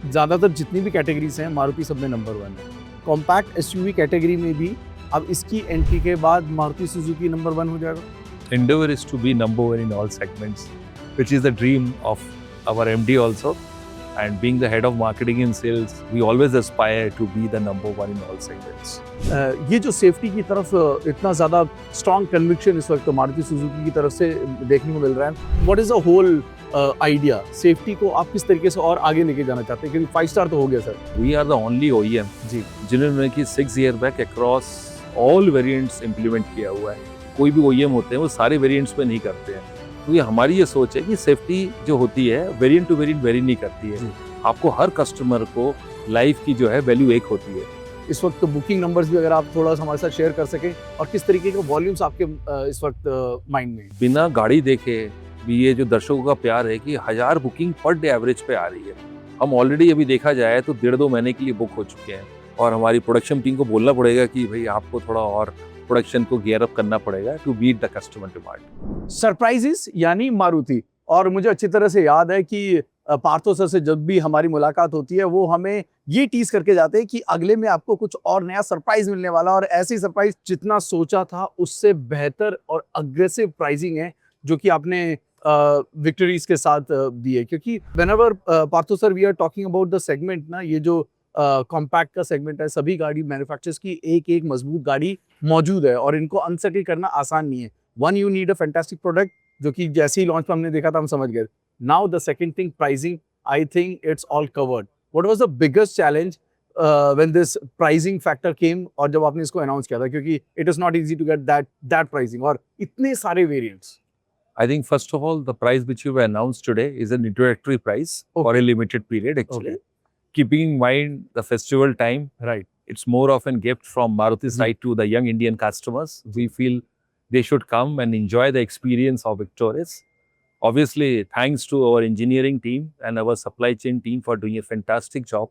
ज़्यादातर जितनी भी कैटेगरीज हैं मारुति सब में नंबर 1 है। कॉम्पैक्ट एसयूवी कैटेगरी में भी अब इसकी एंट्री के बाद मारुति सुजुकी नंबर 1 हो जाएगा। Endeavor is to be number one in all segments, which is the dream of our MD also. And being the head of marketing and sales, we always aspire to be the number one in all segments. ये जो safety की तरफ इतना ज़्यादा strong conviction इस वक्त Maruti Suzuki की तरफ से देखने को मिल रहा है। What is the whole idea, safety को आप किस तरीके से और आगे लेके जाना चाहते हैं, क्योंकि 5 स्टार तो हो गया sir. We are the only OEM जी जिन्होंने कि 6 year back across all variants implement किया हुआ है। कोई भी OEM होते हैं वो सारे वेरिएंट्स पे नहीं करते हैं, तो ये हमारी ये सोच है कि सेफ्टी जो होती है वेरिएंट टू वेरिएंट वेरी नहीं करती है। आपको हर कस्टमर को लाइफ की जो है वैल्यू एक होती है। इस वक्त बुकिंग नंबर्स भी अगर आप थोड़ा सा हमारे साथ शेयर कर सकें, और किस तरीके के वॉल्यूम्स आपके इस वक्त माइंड में। बिना गाड़ी देखे भी ये जो दर्शकों का प्यार है कि 1000 बुकिंग पर डे एवरेज पे आ रही है। हम ऑलरेडी अभी देखा जाए तो 1.5-2 महीने के लिए बुक हो चुके हैं, और हमारी प्रोडक्शन टीम को बोलना पड़ेगा कि भाई आपको थोड़ा और प्रोडक्शन को गियर अप करना पड़ेगा to beat the customer demand. Surprises यानी मारुति। और मुझे अच्छी तरह से याद है कि पार्थो सर से जब भी हमारी मुलाकात होती है वो हमें ये टीज करके जाते हैं कि अगले में आपको कुछ और नया सरप्राइज मिलने वाला, और ऐसी सरप्राइज जितना सोचा था उससे बेहतर और अग्रेसिव प्राइसिंग है जो कि आपने विक्टरीज के साथ दी है। क्योंकि whenever Partho sir we are talking about the segment ना, ये जो कॉम्पैक्ट का सेगमेंट है, सभी गाड़ी मैन्युफैक्चरर्स की एक एक मजबूत गाड़ी मौजूद है और इनको अनसर्किल करना आसान नहीं है। One, you need a fantastic product, जो कि जैसे ही लॉन्च पे हमने देखा था हम समझ गए। Now the second thing, pricing, I think it's all covered. What was the biggest challenge when this pricing factor came, और जब आपने इसको अनाउंस किया था, क्योंकि it is not easy to get that pricing और इतने सारे variants. I think first of all, the price which you have announced today is an introductory price for a limited period actually. Keeping in mind the festival time, Right. it's more of a gift from Maruti's side to the young Indian customers. We feel they should come and enjoy the experience of Victoris. Obviously, thanks to our engineering team and our supply chain team for doing a fantastic job.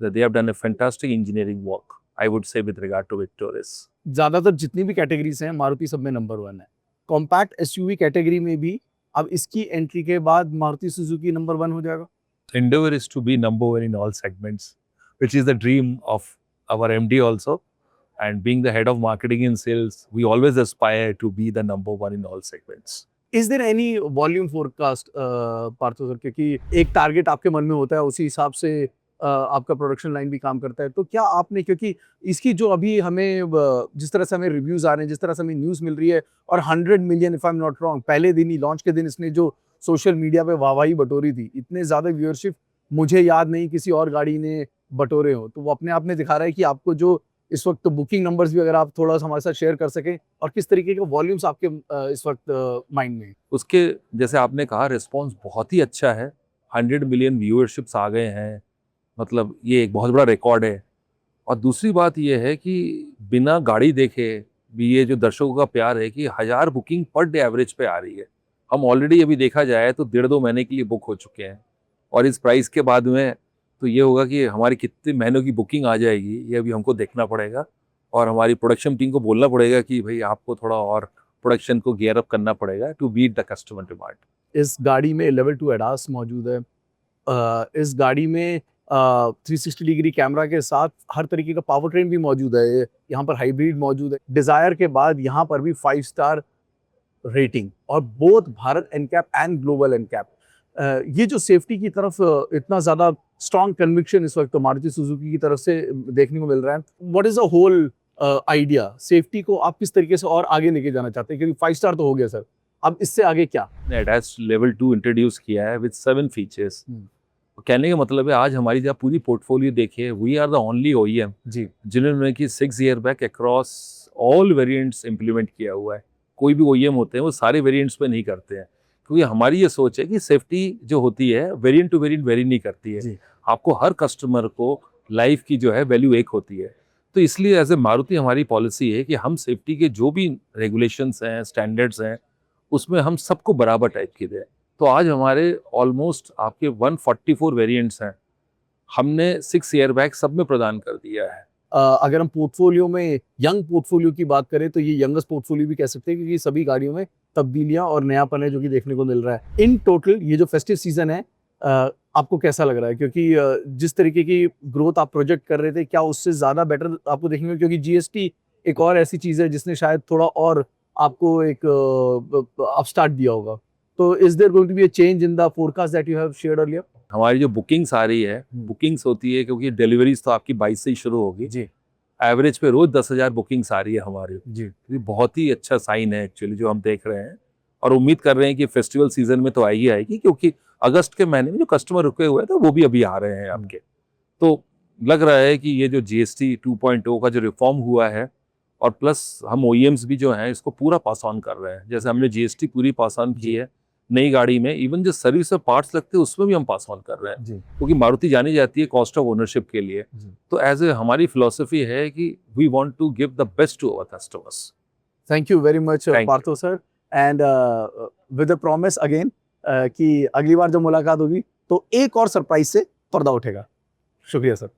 That they have done a fantastic engineering work, I would say, with regard to Victoris. ज़्यादातर जितनी भी categories हैं मारुति सब में number 1 है। Compact SUV category में भी अब इसकी एंट्री के बाद मारुति सुजुकी नंबर 1 हो जाएगा। Endeavor is to be number one in all segments, which is the dream of our MD also. And being the head of marketing and sales, we always aspire to be the number one in all segments. Is there any volume forecast Partho sir, क्योंकि एक target आपके मन में होता है, उसी हिसाब से आपका प्रोडक्शन लाइन भी काम करता है, तो क्या आपने, क्योंकि इसकी जो अभी हमें जिस तरह से हमें रिव्यूज आ रहे हैं, जिस तरह से हमें न्यूज़ मिल रही है, और 100 million if I am not wrong, पहले दिन ही लॉन्च के दिन इसने जो सोशल मीडिया पे वाहवाही बटोरी थी, इतने ज़्यादा व्यूअरशिप मुझे याद नहीं किसी और गाड़ी ने बटोरे हो, तो वो अपने आप में दिखा रहा है कि आपको जो इस वक्त बुकिंग नंबर्स भी अगर आप थोड़ा सा हमारे साथ शेयर कर सकें, और किस तरीके के वॉल्यूम्स आपके इस वक्त माइंड में। उसके जैसे आपने कहा, रिस्पॉन्स बहुत ही अच्छा है। 100 मिलियन व्यूअरशिप्स आ गए हैं, मतलब ये एक बहुत बड़ा रिकॉर्ड है। और दूसरी बात ये है कि बिना गाड़ी देखे भी ये जो दर्शकों का प्यार है कि 1000 बुकिंग पर डे एवरेज पे आ रही है। हम ऑलरेडी अभी देखा जाए तो 1.5-2 महीने के लिए बुक हो चुके हैं, और इस प्राइस के बाद में तो ये होगा कि हमारी कितने महीनों की बुकिंग आ जाएगी ये अभी हमको देखना पड़ेगा, और हमारी प्रोडक्शन टीम को बोलना पड़ेगा कि भाई आपको थोड़ा और प्रोडक्शन को गियर अप करना पड़ेगा to beat the customer demand. इस गाड़ी में लेवल 2 एडास मौजूद है। इस गाड़ी में 360 डिग्री कैमरा के साथ हर तरीके का पावर ट्रेन भी मौजूद है। यहाँ पर हाइब्रिड मौजूद है। डिजायर के बाद यहाँ पर भी 5 स्टार रेटिंग, और both Bharat NCAP and global NCAP. ये जो सेफ्टी की तरफ इतना ज़्यादा स्ट्रॉन्ग कन्विक्शन इस वक्त मारुति सुजुकी की तरफ से देखने को मिल रहा है। What is the whole idea, safety को आप किस तरीके से और आगे लेके जाना चाहते हैं, क्योंकि 5 स्टार तो हो गया सर, अब इससे आगे क्या। एडास लेवल 2 इंट्रोड्यूस किया है विद 7 फीचर्स। कहने का मतलब है आज हमारी जब पूरी पोर्टफोलियो देखिए, we are the only OEM जी जिन्होंने कि 6 year back across all variants implement किया हुआ है। कोई भी OEM होते हैं वो सारे वेरिएंट्स पे नहीं करते हैं, क्योंकि हमारी ये सोच है कि सेफ्टी जो होती है वेरिएंट टू वेरिएंट वेरी नहीं करती है। आपको हर कस्टमर को लाइफ की जो है वैल्यू एक होती है। तो इसलिए एज ए मारुति हमारी पॉलिसी है कि हम सेफ्टी के जो भी रेगुलेशंस हैं, स्टैंडर्ड्स हैं, उसमें हम सबको बराबर टाइप की दें। तो आज हमारे ऑलमोस्ट आपके 144 वेरिएंट्स हैं, हमने 6 ईयर बैक सब में प्रदान कर दिया है। अगर हम पोर्टफोलियो में यंग पोर्टफोलियो की बात करें तो ये यंगेस्ट पोर्टफोलियो भी कह सकते हैं, क्योंकि सभी गाड़ियों में तब्दीलियां और नयापन है जो कि देखने को मिल रहा है। इन टोटल ये जो फेस्टिव सीजन है, आपको कैसा लग रहा है? क्योंकि जिस तरीके की ग्रोथ आप प्रोजेक्ट कर रहे थे, क्या उससे ज़्यादा बेटर आपको देखने को, क्योंकि जीएसटी एक और ऐसी चीज़ है जिसने शायद थोड़ा और आपको एक अपस्टार्ट दिया होगा। तो is there going to be a change in the forecast that you have shared earlier? हमारी जो बुकिंग्स आ रही है, बुकिंग्स होती है क्योंकि डिलीवरीज तो आपकी 22 से ही शुरू होगी। जी, एवरेज पे रोज 10,000 बुकिंग्स आ रही है हमारी। जी। ये बहुत ही अच्छा साइन है एक्चुअली जो हम देख रहे हैं, और उम्मीद कर रहे हैं कि फेस्टिवल सीजन में तो आएगी, क्योंकि अगस्त के महीने में जो कस्टमर रुके हुए थे वो भी अभी आ रहे हैं आपके। तो लग रहा है कि ये जो जीएसटी 2.0 का जो रिफॉर्म हुआ है, और प्लस हम ओईएम्स भी जो हैं इसको पूरा पास ऑन कर रहे हैं। जैसे हमने जीएसटी पूरी पास ऑन की है नई गाड़ी में, इवन जो सर्विस और पार्ट्स लगते हैं उसमें भी हम पास ऑन कर रहे हैं, जी, क्योंकि मारुति जानी जाती है कॉस्ट ऑफ ओनरशिप के लिए। जी। तो एज ए हमारी फिलॉसफी है कि we want to give the best to our customers. Thank you very much Thank you. Partho sir, and with a promise again कि अगली बार जब मुलाकात होगी तो एक और सरप्राइज से पर्दा उठेगा। शुक्रिया सर।